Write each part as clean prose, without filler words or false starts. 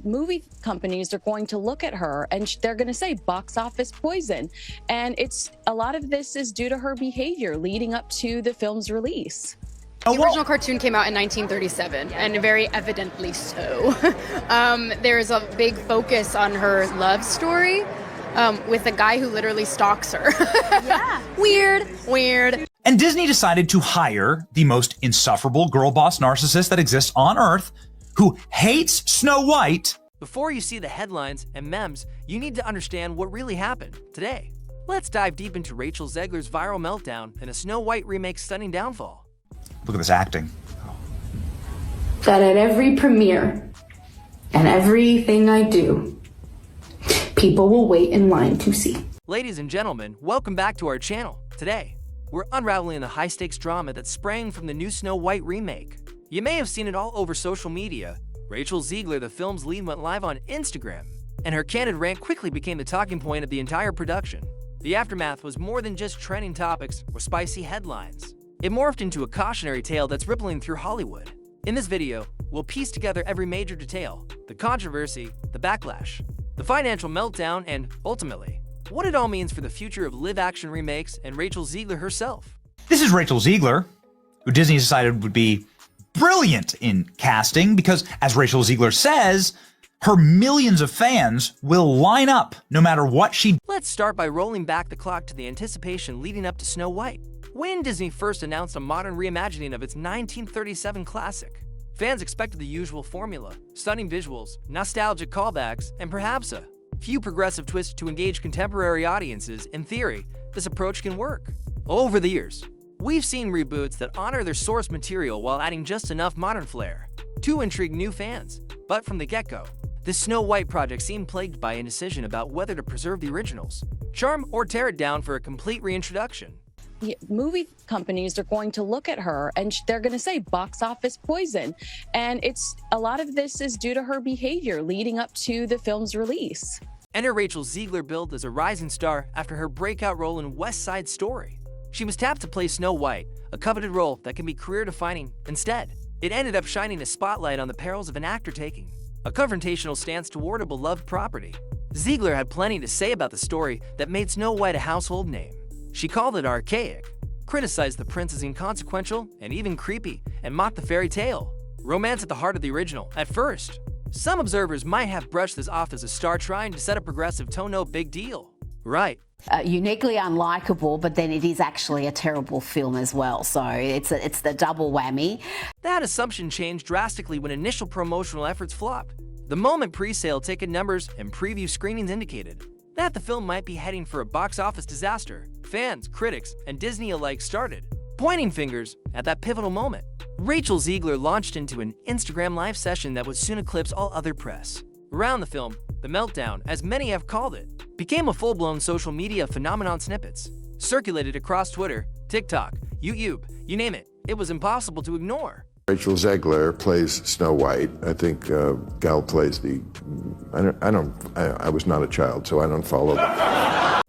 movie companies are going to look at her and they're going to say box office poison. And it's a lot of this is due to her behavior leading up to the film's release. The original cartoon came out in 1937, and very evidently so. There's a big focus on her love story with a guy who literally stalks her. Yeah. Weird. And Disney decided to hire the most insufferable girl boss narcissist that exists on Earth, who hates Snow White. Before you see the headlines and memes, you need to understand what really happened today. Let's dive deep into Rachel Zegler's viral meltdown and a Snow White remake's stunning downfall. Look at this acting. That at every premiere and everything I do, people will wait in line to see. Ladies and gentlemen, welcome back to our channel. Today, we're unraveling the high-stakes drama that sprang from the new Snow White remake. You may have seen it all over social media. Rachel Zegler, the film's lead, went live on Instagram, and her candid rant quickly became the talking point of the entire production. The aftermath was more than just trending topics or spicy headlines. It morphed into a cautionary tale that's rippling through Hollywood. In this video, we'll piece together every major detail, the controversy, the backlash, the financial meltdown, and, ultimately, what it all means for the future of live-action remakes and Rachel Zegler herself. This is Rachel Zegler, who Disney decided would be brilliant in casting because, as Rachel Zegler says, her millions of fans will line up no matter what she... Let's start by rolling back the clock to the anticipation leading up to Snow White. When Disney first announced a modern reimagining of its 1937 classic, fans expected the usual formula: stunning visuals, nostalgic callbacks, and perhaps a few progressive twists to engage contemporary audiences. In theory, this approach can work. Over the years, we've seen reboots that honor their source material while adding just enough modern flair to intrigue new fans. But from the get-go, the Snow White project seemed plagued by indecision about whether to preserve the original's charm or tear it down for a complete reintroduction. Movie companies are going to look at her and they're going to say box office poison. And it's a lot of this is due to her behavior leading up to the film's release. Enter Rachel Zegler, billed as a rising star after her breakout role in West Side Story. She was tapped to play Snow White, a coveted role that can be career-defining. Instead, it ended up shining a spotlight on the perils of an actor taking a confrontational stance toward a beloved property. Zegler had plenty to say about the story that made Snow White a household name. She called it archaic, criticized the prince as inconsequential and even creepy, and mocked the fairy tale. Romance at the heart of the original. At first, some observers might have brushed this off as a star trying to set a progressive tone. No big deal. Right. Uniquely unlikable, but then it is actually a terrible film as well. So it's the double whammy. That assumption changed drastically when initial promotional efforts flopped. The moment pre-sale ticket numbers and preview screenings indicated that the film might be heading for a box office disaster, fans, critics, and Disney alike started pointing fingers at that pivotal moment. Rachel Zegler launched into an Instagram live session that would soon eclipse all other press. Around the film, the meltdown, as many have called it, became a full-blown social media phenomenon. Snippets circulated across Twitter, TikTok, YouTube, you name it. It was impossible to ignore. Rachel Zegler plays Snow White. I think Gal plays the... I was not a child, so I don't follow.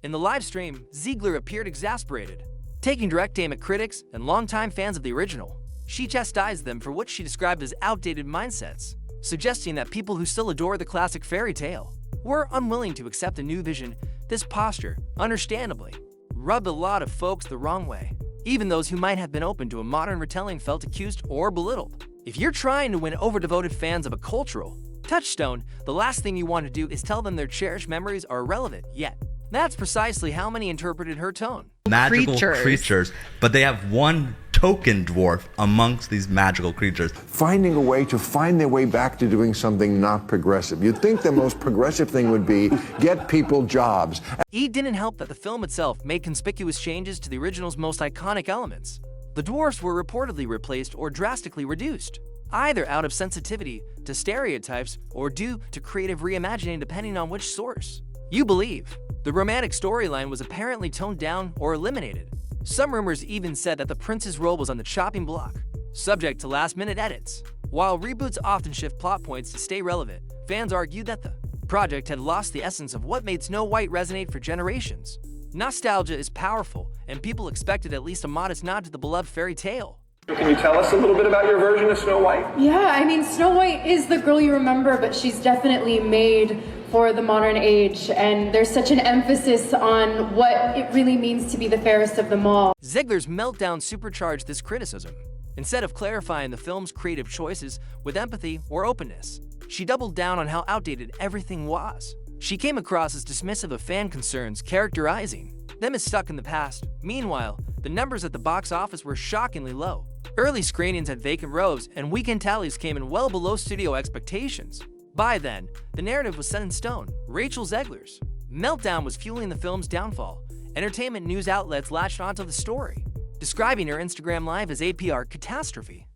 In the live stream, Zegler appeared exasperated, taking direct aim at critics and longtime fans of the original. She chastised them for what she described as outdated mindsets, suggesting that people who still adore the classic fairy tale were unwilling to accept a new vision. This posture, understandably, rubbed a lot of folks the wrong way. Even those who might have been open to a modern retelling felt accused or belittled. If you're trying to win over-devoted fans of a cultural touchstone, the last thing you want to do is tell them their cherished memories are irrelevant. Yet, that's precisely how many interpreted her tone. Magical creatures, but they have one token dwarf amongst these magical creatures. Finding a way to find their way back to doing something not progressive. You'd think the most progressive thing would be get people jobs. It didn't help that the film itself made conspicuous changes to the original's most iconic elements. The dwarfs were reportedly replaced or drastically reduced, either out of sensitivity to stereotypes or due to creative reimagining, depending on which source you believe. The romantic storyline was apparently toned down or eliminated. Some rumors even said that the prince's role was on the chopping block, subject to last-minute edits. While reboots often shift plot points to stay relevant, fans argued that the project had lost the essence of what made Snow White resonate for generations. Nostalgia is powerful, and people expected at least a modest nod to the beloved fairy tale. Can you tell us a little bit about your version of Snow White? Yeah, I mean, Snow White is the girl you remember, but she's definitely made for the modern age, and there's such an emphasis on what it really means to be the fairest of them all. Zegler's meltdown supercharged this criticism. Instead of clarifying the film's creative choices with empathy or openness, she doubled down on how outdated everything was. She came across as dismissive of fan concerns, characterizing them as stuck in the past. Meanwhile, the numbers at the box office were shockingly low. Early screenings had vacant rows, and weekend tallies came in well below studio expectations. By then, the narrative was set in stone. Rachel Zegler's meltdown was fueling the film's downfall. Entertainment news outlets latched onto the story, describing her Instagram Live as a PR catastrophe.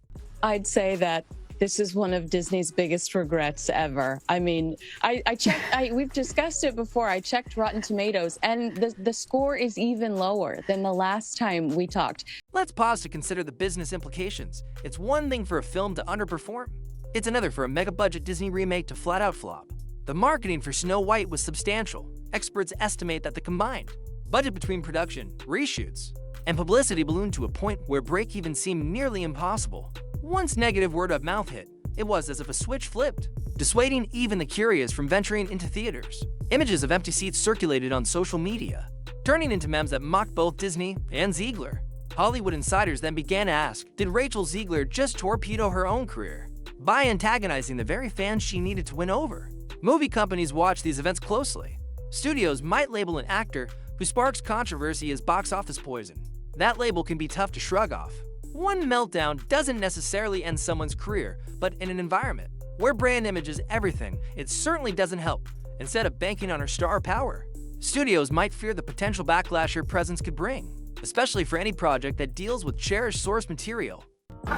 I'd say that this is one of Disney's biggest regrets ever. I mean, I checked, we've discussed it before. I checked Rotten Tomatoes, and the score is even lower than the last time we talked. Let's pause to consider the business implications. It's one thing for a film to underperform. It's another for a mega-budget Disney remake to flat-out flop. The marketing for Snow White was substantial. Experts estimate that the combined budget between production, reshoots, and publicity ballooned to a point where break-even seemed nearly impossible. Once negative word of mouth hit, it was as if a switch flipped, dissuading even the curious from venturing into theaters. Images of empty seats circulated on social media, turning into memes that mocked both Disney and Zegler. Hollywood insiders then began to ask, did Rachel Zegler just torpedo her own career by antagonizing the very fans she needed to win over? Movie companies watch these events closely. Studios might label an actor who sparks controversy as box office poison. That label can be tough to shrug off. One meltdown doesn't necessarily end someone's career, but in an environment where brand image is everything, it certainly doesn't help. Instead of banking on her star power, studios might fear the potential backlash her presence could bring, especially for any project that deals with cherished source material.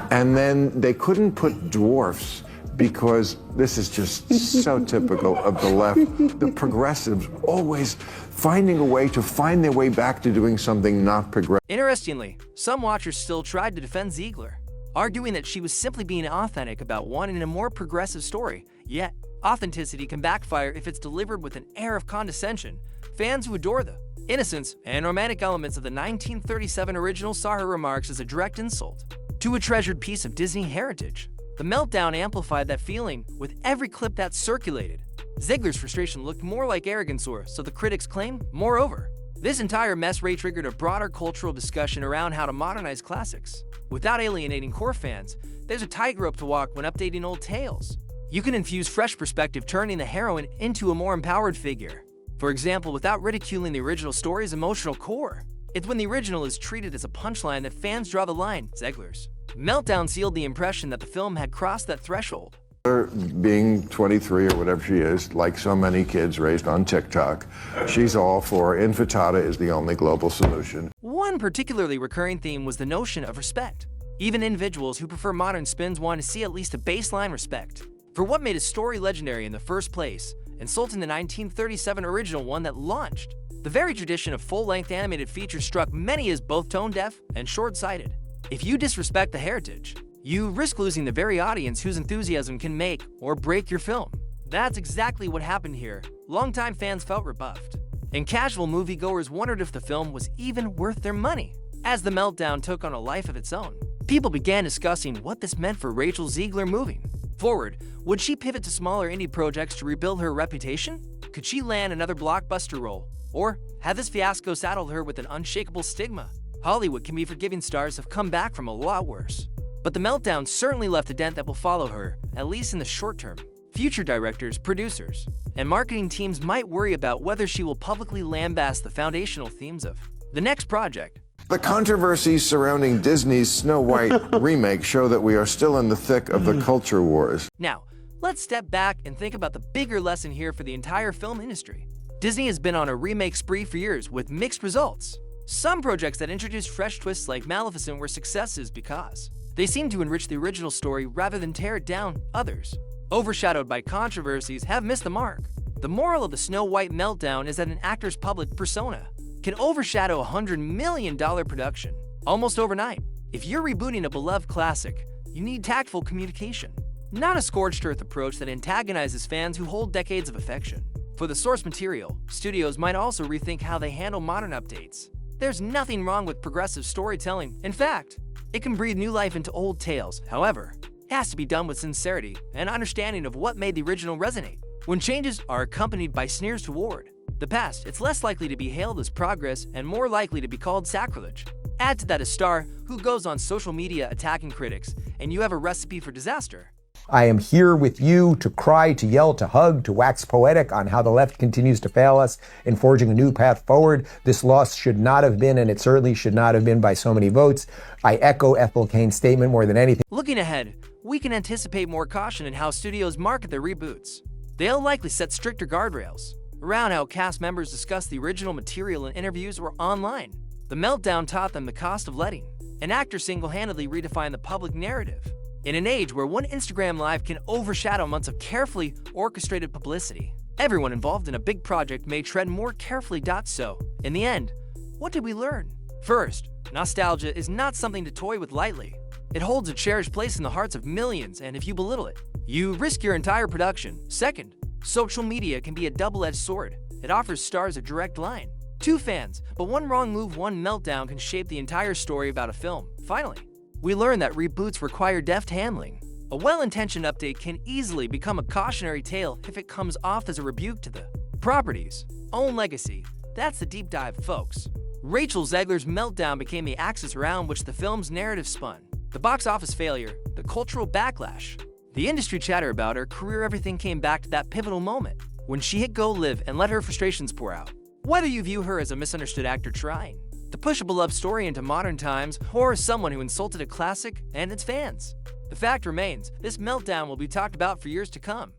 And then they couldn't put dwarfs because this is just so typical of the left. The progressives always finding a way to find their way back to doing something not progressive. Interestingly, some watchers still tried to defend Zegler, arguing that she was simply being authentic about wanting a more progressive story. Yet, authenticity can backfire if it's delivered with an air of condescension. Fans who adore the innocence and romantic elements of the 1937 original saw her remarks as a direct insult to a treasured piece of Disney heritage. The meltdown amplified that feeling with every clip that circulated. Zegler's frustration looked more like arrogance, or so the critics claim. Moreover, this entire mess triggered a broader cultural discussion around how to modernize classics. Without alienating core fans, there's a tightrope to walk when updating old tales. You can infuse fresh perspective, turning the heroine into a more empowered figure. For example, without ridiculing the original story's emotional core. It's when the original is treated as a punchline that fans draw the line. Zegler's meltdown sealed the impression that the film had crossed that threshold. Her being 23 or whatever she is, like so many kids raised on TikTok, she's all for infantata is the only global solution. One particularly recurring theme was the notion of respect. Even individuals who prefer modern spins want to see at least a baseline respect for what made a story legendary in the first place, insulting the 1937 original one that launched. The very tradition of full-length animated features struck many as both tone-deaf and short-sighted. If you disrespect the heritage, you risk losing the very audience whose enthusiasm can make or break your film. That's exactly what happened here. Longtime fans felt rebuffed, and casual moviegoers wondered if the film was even worth their money. As the meltdown took on a life of its own, people began discussing what this meant for Rachel Zegler moving forward. Would she pivot to smaller indie projects to rebuild her reputation? Could she land another blockbuster role? Or had this fiasco saddled her with an unshakable stigma? Hollywood can be forgiving. Stars have come back from a lot worse. But the meltdown certainly left a dent that will follow her, at least in the short term. Future directors, producers, and marketing teams might worry about whether she will publicly lambast the foundational themes of the next project. The controversies surrounding Disney's Snow White remake show that we are still in the thick of the culture wars. Now, let's step back and think about the bigger lesson here for the entire film industry. Disney has been on a remake spree for years with mixed results. Some projects that introduced fresh twists like Maleficent were successes because they seem to enrich the original story rather than tear it down. Others, overshadowed by controversies, have missed the mark. The moral of the Snow White meltdown is that an actor's public persona can overshadow a $100 million production almost overnight. If you're rebooting a beloved classic, you need tactful communication, not a scorched earth approach that antagonizes fans who hold decades of affection. For the source material, studios might also rethink how they handle modern updates. There's nothing wrong with progressive storytelling. In fact, it can breathe new life into old tales. However, it has to be done with sincerity and understanding of what made the original resonate. When changes are accompanied by sneers toward the past, it's less likely to be hailed as progress and more likely to be called sacrilege. Add to that a star who goes on social media attacking critics, and you have a recipe for disaster. I am here with you to cry, to yell, to hug, to wax poetic on how the left continues to fail us in forging a new path forward. This loss should not have been, and it certainly should not have been by so many votes. I echo Ethel Kane's statement more than anything. Looking ahead, we can anticipate more caution in how studios market their reboots. They'll likely set stricter guardrails around how cast members discuss the original material in interviews or online. The meltdown taught them the cost of letting an actor single-handedly redefine the public narrative. In an age where one Instagram Live can overshadow months of carefully orchestrated publicity, everyone involved in a big project may tread more carefully. So, in the end, what did we learn? First, nostalgia is not something to toy with lightly. It holds a cherished place in the hearts of millions, and if you belittle it, you risk your entire production. Second, social media can be a double-edged sword. It offers stars a direct line to fans, but one wrong move, one meltdown can shape the entire story about a film. Finally, we learn that reboots require deft handling. A well-intentioned update can easily become a cautionary tale if it comes off as a rebuke to the property's own legacy. That's the deep dive, folks. Rachel Zegler's meltdown became the axis around which the film's narrative spun. The box office failure, the cultural backlash, the industry chatter about her career, everything came back to that pivotal moment when she hit go live and let her frustrations pour out. Whether you view her as a misunderstood actor trying to push a beloved story into modern times, or someone who insulted a classic and its fans, the fact remains, this meltdown will be talked about for years to come.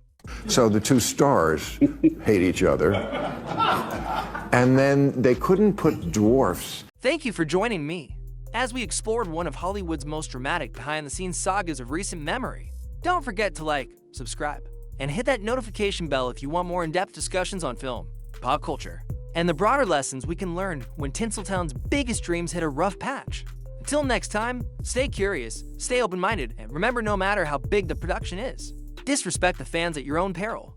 So the two stars hate each other, and then they couldn't put dwarfs. Thank you for joining me as we explored one of Hollywood's most dramatic behind-the-scenes sagas of recent memory. Don't forget to like, subscribe, and hit that notification bell if you want more in-depth discussions on film, pop culture, and the broader lessons we can learn when Tinseltown's biggest dreams hit a rough patch. Until next time, stay curious, stay open-minded, and remember, no matter how big the production is, disrespect the fans at your own peril.